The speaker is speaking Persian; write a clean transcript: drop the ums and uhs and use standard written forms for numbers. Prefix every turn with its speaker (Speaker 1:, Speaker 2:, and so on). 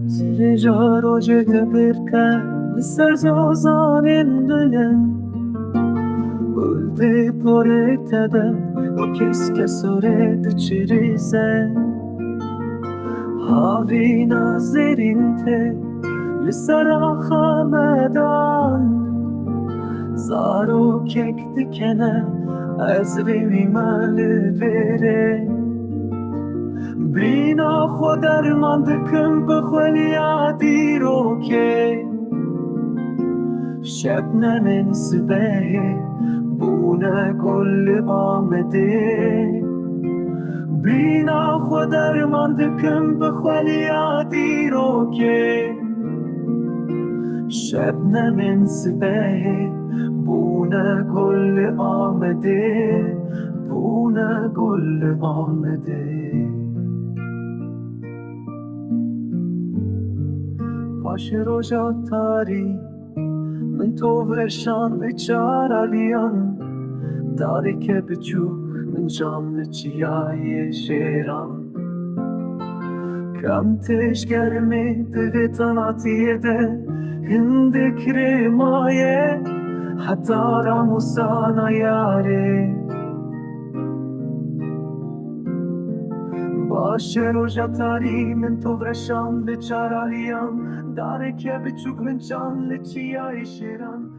Speaker 1: Zilejar ojete birken Mister zozanin dülen Ulde poretede O keske sorete çirize Havi nazerinte Lisara medan Zaro kek dikene Ezri mali vere بینا خود درمان دکم بخولی عادی رو که شبنم صبح بونه گل آمده بینا خود درمان دکم بخولی عادی رو که شبنم صبح بونه گل آمده بونه گل آمده باشه روژا تاری من تو ورشان بچار علیان داری که بچوک من جام چیای شیران کم تش گرمی دوی تناتیه ده هندک ریمایه حتی راموسانا یاره باشه روژا تاری من تو ورشان بچار علیان داره که بچوک من جان لچی های شیران